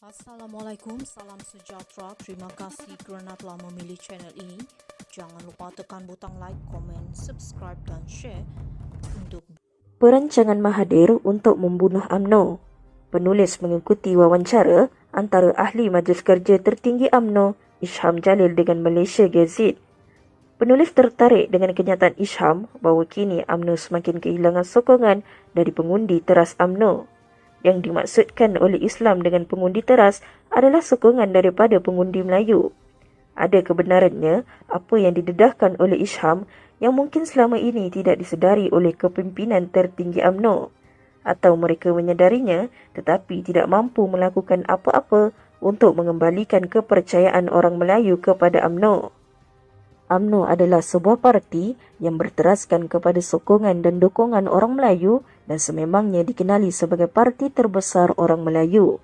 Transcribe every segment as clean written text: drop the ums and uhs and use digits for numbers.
Assalamualaikum, salam sejahtera. Terima kasih kerana telah memilih channel ini. Jangan lupa tekan butang like, komen, subscribe dan share untuk Perancangan Mahathir untuk membunuh UMNO. Penulis mengikuti wawancara antara ahli Majlis Kerja Tertinggi UMNO, Isham Jalil dengan Malaysia Gazette. Penulis tertarik dengan kenyataan Isham bahawa kini UMNO semakin kehilangan sokongan dari pengundi teras UMNO. Yang dimaksudkan oleh Islam dengan pengundi teras adalah sokongan daripada pengundi Melayu. Ada kebenarannya apa yang didedahkan oleh Isham yang mungkin selama ini tidak disedari oleh kepimpinan tertinggi UMNO, atau mereka menyedarinya tetapi tidak mampu melakukan apa-apa untuk mengembalikan kepercayaan orang Melayu kepada UMNO. UMNO adalah sebuah parti yang berteraskan kepada sokongan dan dukungan orang Melayu dan sememangnya dikenali sebagai parti terbesar orang Melayu.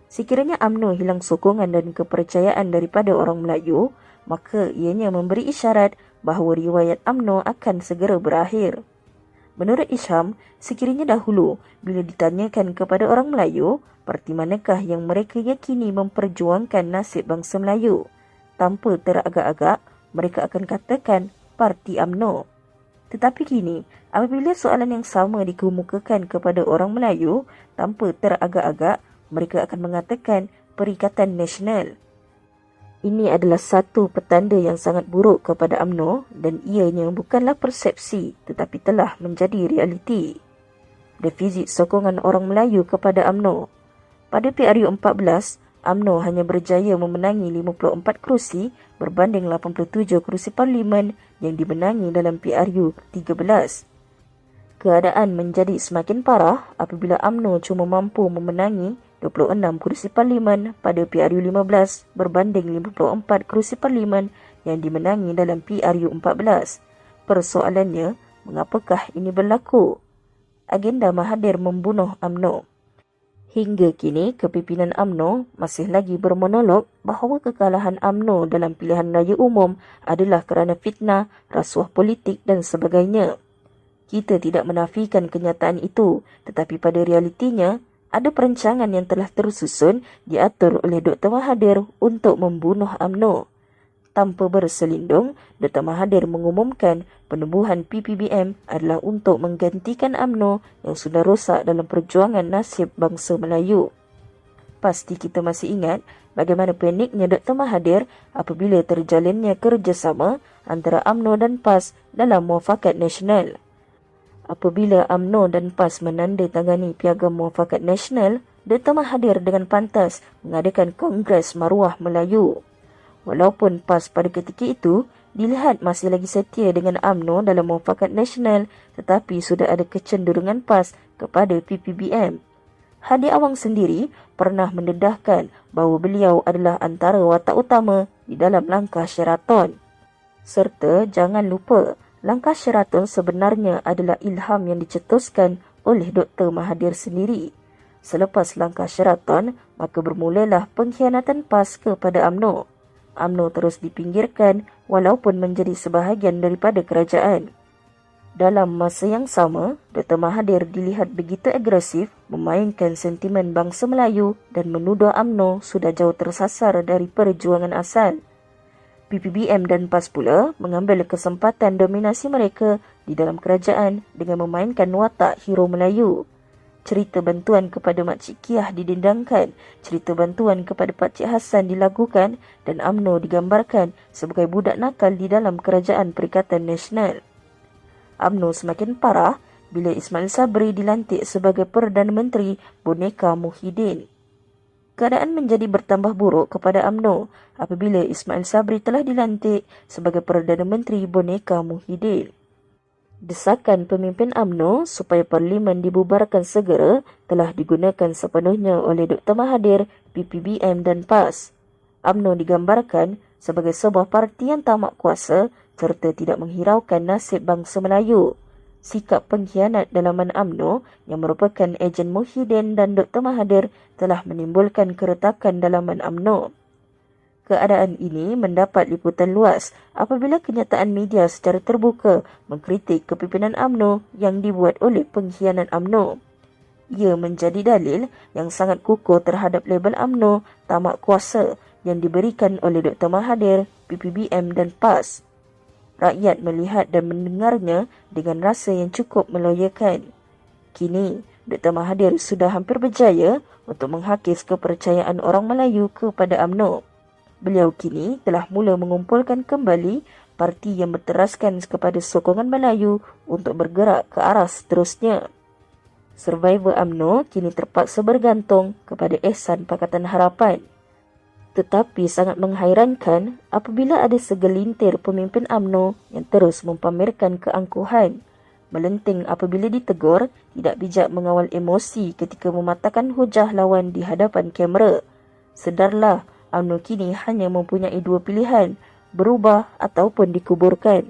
Sekiranya UMNO hilang sokongan dan kepercayaan daripada orang Melayu, maka ianya memberi isyarat bahawa riwayat UMNO akan segera berakhir. Menurut Isham, sekiranya dahulu bila ditanyakan kepada orang Melayu, parti manakah yang mereka yakini memperjuangkan nasib bangsa Melayu, tanpa teragak-agak, mereka akan katakan parti UMNO. Tetapi kini, apabila soalan yang sama dikemukakan kepada orang Melayu, tanpa teragak-agak, mereka akan mengatakan Perikatan Nasional. Ini adalah satu petanda yang sangat buruk kepada UMNO dan ianya bukanlah persepsi tetapi telah menjadi realiti. Defisit sokongan orang Melayu kepada UMNO. Pada PRU 14, UMNO hanya berjaya memenangi 54 kerusi berbanding 87 kerusi parlimen yang dimenangi dalam PRU 13. Keadaan menjadi semakin parah apabila UMNO cuma mampu memenangi 26 kerusi parlimen pada PRU 15 berbanding 54 kerusi parlimen yang dimenangi dalam PRU 14. Persoalannya, mengapakah ini berlaku? Agenda Mahathir membunuh UMNO. Hingga kini, kepimpinan UMNO masih lagi bermonolog bahawa kekalahan UMNO dalam pilihan raya umum adalah kerana fitnah, rasuah politik dan sebagainya. Kita tidak menafikan kenyataan itu, tetapi pada realitinya, ada perancangan yang telah tersusun diatur oleh Dr. Mahathir untuk membunuh UMNO. Tanpa berselindung, Dr. Mahathir mengumumkan penubuhan PPBM adalah untuk menggantikan UMNO yang sudah rosak dalam perjuangan nasib bangsa Melayu. Pasti kita masih ingat bagaimana paniknya Dr. Mahathir apabila terjalinnya kerjasama antara UMNO dan PAS dalam Muafakat Nasional. Apabila UMNO dan PAS menandatangani Piagam Muafakat Nasional, Dr. Mahathir dengan pantas mengadakan Kongres Maruah Melayu. Walaupun PAS pada ketika itu dilihat masih lagi setia dengan UMNO dalam Muafakat Nasional, tetapi sudah ada kecenderungan PAS kepada PPBM. Hadi Awang sendiri pernah mendedahkan bahawa beliau adalah antara watak utama di dalam langkah Sheraton. Serta jangan lupa, langkah Sheraton sebenarnya adalah ilham yang dicetuskan oleh Dr. Mahathir sendiri. Selepas langkah Sheraton, maka bermulalah pengkhianatan PAS kepada UMNO. UMNO terus dipinggirkan walaupun menjadi sebahagian daripada kerajaan. Dalam masa yang sama, Dr. Mahathir dilihat begitu agresif memainkan sentimen bangsa Melayu dan menuduh UMNO sudah jauh tersasar dari perjuangan asal. PPBM dan PAS pula mengambil kesempatan dominasi mereka di dalam kerajaan dengan memainkan watak hero Melayu. Cerita bantuan kepada Makcik Kiah didendangkan, cerita bantuan kepada Pakcik Hassan dilakukan dan UMNO digambarkan sebagai budak nakal di dalam kerajaan Perikatan Nasional. UMNO semakin parah bila Ismail Sabri dilantik sebagai Perdana Menteri Boneka Muhyiddin. Keadaan menjadi bertambah buruk kepada UMNO apabila Ismail Sabri telah dilantik sebagai Perdana Menteri Boneka Muhyiddin. Desakan pemimpin UMNO supaya parlimen dibubarkan segera telah digunakan sepenuhnya oleh Dr. Mahathir, PPBM dan PAS. UMNO digambarkan sebagai sebuah parti yang tamak kuasa serta tidak menghiraukan nasib bangsa Melayu. Sikap pengkhianat dalaman UMNO yang merupakan ejen Muhyiddin dan Dr. Mahathir telah menimbulkan keretakan dalaman UMNO. Keadaan ini mendapat liputan luas apabila kenyataan media secara terbuka mengkritik kepimpinan UMNO yang dibuat oleh pengkhianat UMNO. Ia menjadi dalil yang sangat kukuh terhadap label UMNO tamak kuasa yang diberikan oleh Dr. Mahathir, PPBM dan PAS. Rakyat melihat dan mendengarnya dengan rasa yang cukup meloyakan. Kini, Dr. Mahathir sudah hampir berjaya untuk menghakis kepercayaan orang Melayu kepada UMNO. Beliau kini telah mula mengumpulkan kembali parti yang berteraskan kepada sokongan Melayu untuk bergerak ke arah seterusnya. Survivor UMNO kini terpaksa bergantung kepada ihsan Pakatan Harapan. Tetapi sangat menghairankan apabila ada segelintir pemimpin UMNO yang terus mempamerkan keangkuhan, melenting apabila ditegur, tidak bijak mengawal emosi ketika mematahkan hujah lawan di hadapan kamera. Sedarlah, UMNO kini hanya mempunyai dua pilihan, berubah ataupun dikuburkan.